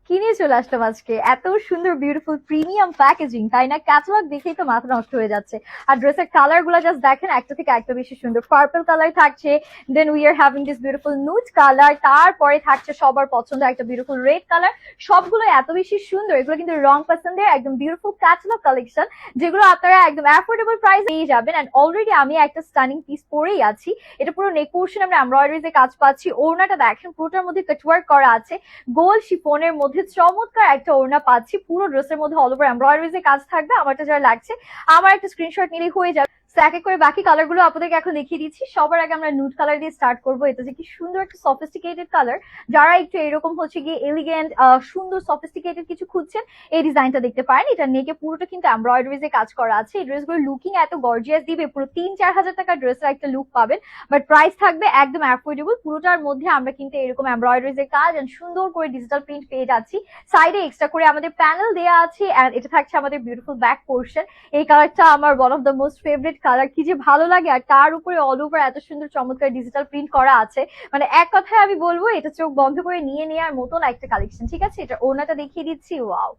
কিনে চলে আসলাম আজকে। এত সুন্দর বিউটিফুল প্রিমিয়াম প্যাকেজিং, তাই না? ক্যাটালগ দেখেই তো মাথা নষ্ট হয়ে যাচ্ছে। আর ড্রেসের কালার গুলো জাস্ট দেখেন, একটা থেকে একটা বেশি সুন্দর। পার্পল কালার থাকছে, then we are having this beautiful nude colour, তারপরে থাকছে সবার পছন্দ একটা বিউটিফুল রেড কালার। সবগুলো এত বেশি সুন্দর, এগুলো কিন্তু রং পছন্দের একদম বিউটিফুল ক্যাটালগ কালেকশন, যেগুলো আপনারা একদম অ্যাফোর্ডেবল প্রাইস পেয়ে যাবেন। এন্ড অলরেডি আমি একটা স্টানিং পিস পরেই আছি। এটা পুরো নেক পোর্শন আমরা এমব্রয়ডারিতে কাজ পাচ্ছি। ওড়নাটা দেখেন, পুরোটার মধ্যে কাটওয়ার্ক করা আছে। গোল শিফনের মধ্যে চমৎকার একটা ওড়না পাচ্ছি। পুরো ড্রেসের মধ্যে অল ওভার এমব্রয়ডারিজের কাজ থাকবে। আমারটা যারা লাগছে, আমার একটা স্ক্রিনশট নিলেই হয়ে যাবে। এক এক করে বাকি কালার গুলো আপনাদেরকে এখন দেখিয়ে দিচ্ছি। সবার আগে আমরা নুড কালার দিয়ে স্টার্ট করবো। এটা যে কি সুন্দর একটা সফিস্টিকেটেড কালার, যারা একটু এরকম হচ্ছে গিয়ে এলিগেন্ট সুন্দর সফিস্টিকেটেড কিছু খুঁজছেন, এই ডিজাইনটা দেখতে পারেন। এটা নেকে পুরোটা কিন্তু এমব্রয়ডারিজে কাজ করা আছে। এই ড্রেসগুলো লুকিং এত গর্জিয়াস দিবে, পুরো 3-4 হাজার টাকার ড্রেসের একটা লুক পাবেন, বাট প্রাইস থাকবে একদম অ্যাফোর্ডেবল। পুরোটার মধ্যে আমরা কিন্তু এরকম এমব্রয়ডারিজের কাজ এন্ড সুন্দর করে ডিজিটাল প্রিন্ট পেয়ে যাচ্ছি। সাইডে এক্সট্রা করে আমাদের প্যানেল দেওয়া আছে, এন্ড এটা থাকছে আমাদের বিউটিফুল ব্যাক পোর্শন। এই কালারটা আমার one of the most favourite colour, কি যে ভালো লাগে। আর তার উপরে অল ওভার এত সুন্দর চমৎকার ডিজিটাল প্রিন্ট করা আছে, মানে এক কথায় আমি বলবো এটা চোখ বন্ধ করে নিয়ে নেওয়ার মতন একটা কালেকশন। ঠিক আছে, এটা ওড়নাটা দেখিয়ে দিচ্ছি। ওয়াও,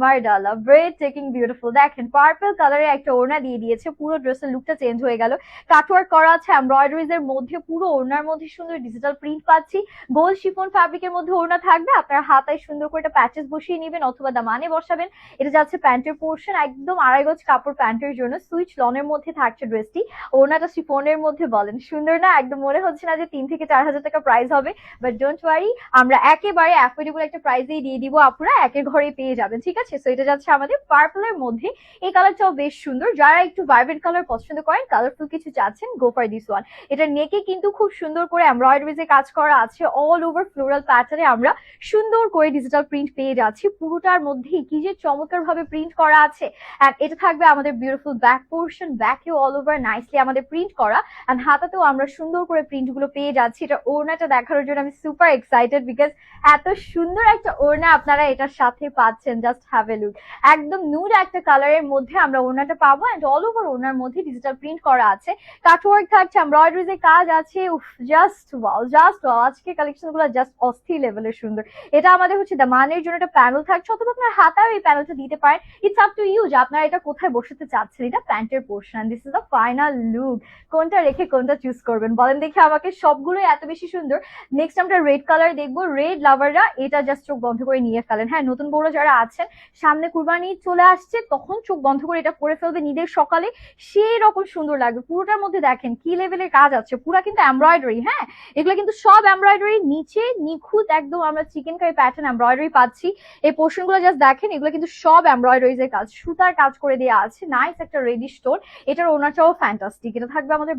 মারডালা, ব্রেড টেকিং বিউটিফুল। দেখেন পার্পল কালারের একটা ওড়না দিয়ে দিয়েছে, পুরো ড্রেসের লুকটা চেঞ্জ হয়ে গেল। কাটওয়ার্ক করা আছে এমব্রয়ডারিজ এর মধ্যে, পুরো ওড়নার মধ্যে সুন্দর ডিজিটাল প্রিন্ট পাচ্ছি। গোল শিফন ফ্যাব্রিকের মধ্যে ওড়না থাকবে, আপনার হাতায় সুন্দর করে একটা প্যাচেস বসিয়ে নেবেন অথবা দামানে বসাবেন। এটা যাচ্ছে প্যান্টের পোর্শন, একদম 2.5 গজ কাপড় প্যান্টের জন্য। সুইচ লনের মধ্যে থাকছে ড্রেসটি। ওড়নাটা শিফনের মধ্যে, বলেন সুন্দর না? একদম মনে হচ্ছে না যে 3 থেকে 4 হাজার টাকা প্রাইস হবে, বাট ডোন্ট ওয়ারি, আমরা একেবারে অ্যাফোর্ডেবল একটা প্রাইসেই দিয়ে দিব। আপনারা একের ঘরে পেয়ে যাবেন। ঠিক আছে, সো এটা যাচ্ছে আমাদের পার্পলের মধ্যে। এই কালারটাও বেশ সুন্দর। যারা একটু ভাইব্রেন্ট কালার পছন্দ করেন, কালারফুল কিছু চাচ্ছেন, গো ফর দিস ওয়ান। এটা নেকে কিন্তু খুব সুন্দর করে এমব্রয়ডারিজে কাজ করা আছে। অল ওভার ফ্লোরাল প্যাটার্নে আমরা সুন্দর করে ডিজিটাল প্রিন্ট পেয়ে যাচ্ছি। পুরোটার মধ্যে কি যে চমৎকার ভাবে প্রিন্ট করা আছে। এন্ড এটা থাকবে আমাদের বিউটিফুল ব্যাক পোর্শন, ব্যাকেও অল ওভার নাইসলি আমাদের প্রিন্ট করা, এন্ড হাতাতেও আমরা সুন্দর করে প্রিন্ট গুলো পেয়ে যাচ্ছি। এটা ওড়নাটা দেখার জন্য আমি সুপার এক্সাইটেড, বিকজ এত সুন্দর একটা ওড়না আপনারা এটার সাথে পাচ্ছেন। Just have a look. একদম নুড একটা কালারের মধ্যে আমরা ওড়নাটা পাবো, এন্ড অল ওভার ওড়নার মধ্যে ডিজিটাল প্রিন্ট করা আছে। কাটওয়ার্ক থাকছে, এমব্রয়ডারিজ এর কাজ আছে। উফ, জাস্ট ওয়াও, জাস্ট ওয়াও। আজকে কালেকশন গুলো জাস্ট অস্থির লেভেলের সুন্দর। এটা আমাদের হচ্ছে দামানের জন্য একটা প্যানেল থাকছে, অথবা আপনার হাতায় এই প্যানেলটা দিতে পারেন। ইটস আপ টু ইউ যে আপনারা এটা কোথায় বসাতে চাচ্ছেন। এটা প্যান্টের portion, this is the final look. কোনটা রেখে কোনটা চুজ করবেন বলেন দেখে আমাকে? সবগুলোই এত বেশি সুন্দর। নেক্সট আমরা রেড কালার দেখবো। রেড লাভাররা এটা জাস্ট চোখ বন্ধ করে নিয়ে ফেলেন। হ্যাঁ, নতুন বড় যারা আছেন, সামনে কুরবানি চলে আসছে, তখন চোখ বন্ধ করে এটা পরে ফেলবে ঈদের সকালে, সেই রকম সুন্দর লাগবে। পুরোটার মধ্যে দেখেন কি লেভেলের কাজ আছে, পুরো কিন্তু এমব্রয়ডারি। হ্যাঁ, এগুলো কিন্তু সব এমব্রয়ডারি, নিচে নিখুঁত একদম আমরা চিকেন কারি প্যাটার্ন এমব্রয়ডারি পাচ্ছি। এই পোর্শন গুলো জাস্ট দেখেন, এগুলো কিন্তু সব এমব্রয়ডারিজ এর কাজ, সুতার কাজ করে দেওয়া আছে। নাইস একটা রেডি স্টোন। এটার ওনারটাও ফ্যান্টাস্টিক। এটা থাকবে আমাদের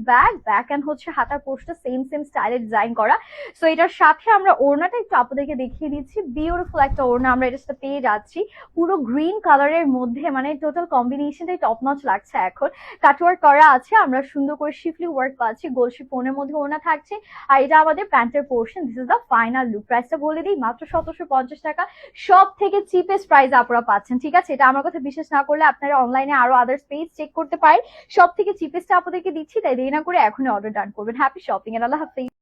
ব্যাক এন্ড হচ্ছে হাতার পোর্শনটা সেম স্টাইলে ডিজাইন করা। সো এটার সাথে আমরা ওড়নাটা একটু আপনাদেরকে দেখিয়ে দিচ্ছি। বিউটিফুল একটা ওড়না আমরা এটার সাথে পেয়ে যাচ্ছি, পুরো গ্রিন কালারের মধ্যে, মানে টোটাল কম্বিনেশনটাই টপ নচ লাগছে। এখন কাটওয়ার্ক করা আছে, আমরা সুন্দর করে শিফলি ওয়ার্ক পাচ্ছি। গোল শিফনের মধ্যে ওড়না থাকছে, আর এটা আমাদের প্যান্টের portion. This is the final look. প্রাইসটা বলে দিই, মাত্র 1750 টাকা। সব থেকে চিপেস্ট প্রাইস আপনারা পাচ্ছেন। ঠিক আছে, এটা আমার কথা বিশ্বাস না করলে আপনারা অনলাইনে আরো আদার্স পেজ চেক করতে পারেন। সব থেকে চিপেস্ট আপনাদেরকে দিচ্ছি, তাই দেরি না করে এখনই অর্ডার ডান করবেন। হ্যাপি শপিং এন্ড আল্লাহ হাফেজ।